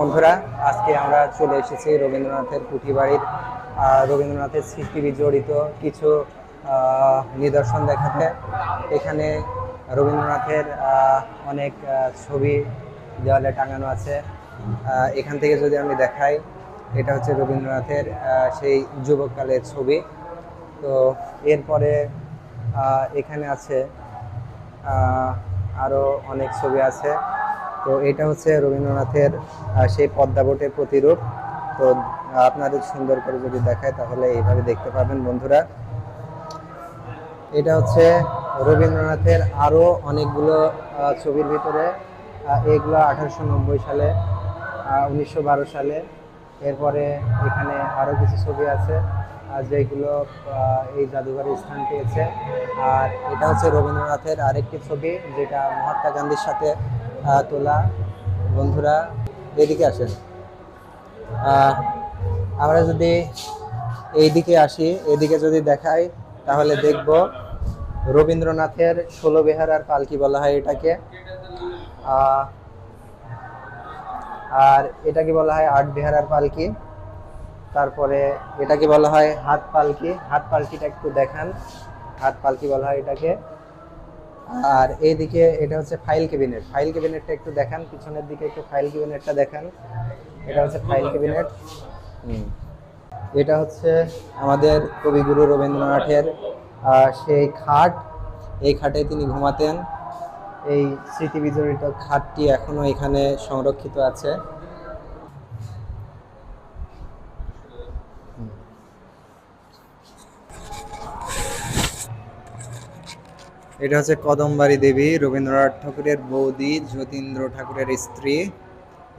বন্ধুরা, আজকে আমরা চলে এসেছি রবীন্দ্রনাথের কুঠিবাড়ির রবীন্দ্রনাথের স্মৃতি বিজড়িত কিছু নিদর্শন দেখাতে। এখানে রবীন্দ্রনাথের অনেক ছবি দেওয়ালে টাঙানো আছে। এখান থেকে যদি আমি দেখাই, এটা হচ্ছে রবীন্দ্রনাথের সেই যুবককালের ছবি। তো এরপরে এখানে আছে আরও অনেক ছবি আছে। তো এটা হচ্ছে রবীন্দ্রনাথের সেই পদ্মাবটের প্রতিরূপ। তো আপনাদের সুন্দর করে যদি দেখায় তাহলে এইভাবে দেখতে পাবেন বন্ধুরা। এটা হচ্ছে রবীন্দ্রনাথের আরও অনেকগুলো ছবির ভিতরে। এগুলো 1890 সালে, 1912 সালে। এরপরে এখানে আরও কিছু ছবি আছে যেগুলো এই জাদুঘরে স্থান পেয়েছে। আর এটা হচ্ছে রবীন্দ্রনাথের আরেকটি ছবি, যেটা মহাত্মা গান্ধীর সাথে তোলা। বন্ধুরা, এদিকে আসেন। আমরা যদি এইদিকে আসি, এদিকে যদি দেখাই তাহলে দেখব রবীন্দ্রনাথের 16 বেহারার পালকি বলা হয় এটাকে। আর এটাকে বলা হয় 8 বেহারার পালকি। তারপরে এটাকে বলা হয় হাত পালকি। হাত পালকিটা একটু দেখান, হাত পালকি বলা হয় এটাকে। আর এইদিকে এটা হচ্ছে ফাইল ক্যাবিনেট। ফাইল ক্যাবিনেটটা একটু দেখান, পিছনের দিকে একটু ফাইল ক্যাবিনেটটা দেখান। এটা হচ্ছে ফাইল ক্যাবিনেট। এটা হচ্ছে আমাদের কবিগুরু রবীন্দ্রনাথের সেই খাট। এই খাটে তিনি ঘুমাতেন। এই স্মৃতি বিজড়িত খাটটি এখনো এখানে সংরক্ষিত আছে। এটা হচ্ছে কদমবাড়ি দেবী, রবীন্দ্রনাথ ঠাকুরের বৌদি, যতীন্দ্র ঠাকুরের স্ত্রী।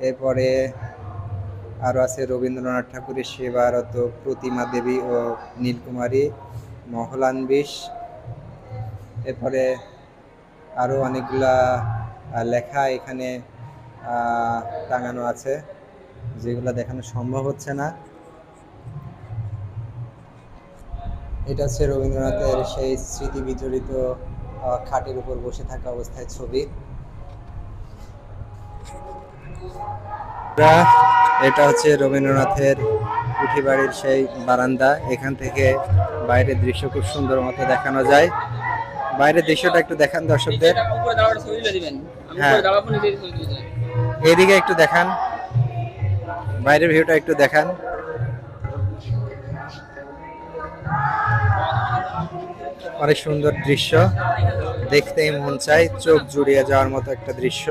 এরপরে আরও আছে রবীন্দ্রনাথ ঠাকুরের সেবারত প্রতিমা দেবী ও নীলকুমারী মহলানবিশ। এরপরে আরও অনেকগুলা লেখা এখানে টাঙানো আছে, যেগুলো দেখানো সম্ভব হচ্ছে না। এটা হচ্ছে রবীন্দ্রনাথের সেই স্মৃতি বিজড়িত খাটের উপর বসে থাকা অবস্থায় ছবি। এটা হচ্ছে রবীন্দ্রনাথের কুঠিবাড়ির সেই বারান্দা। এখান থেকে বাইরের দৃশ্য খুব সুন্দর মতো দেখানো যায়। বাইরের দৃশ্যটা একটু দেখান দর্শকদের। হ্যাঁ, এইদিকে একটু দেখান, বাইরের ভিউটা একটু দেখান। অনেক সুন্দর দৃশ্য, দেখতেই মন চায়, চোখ জুড়িয়ে যাওয়ার মতো একটা দৃশ্য।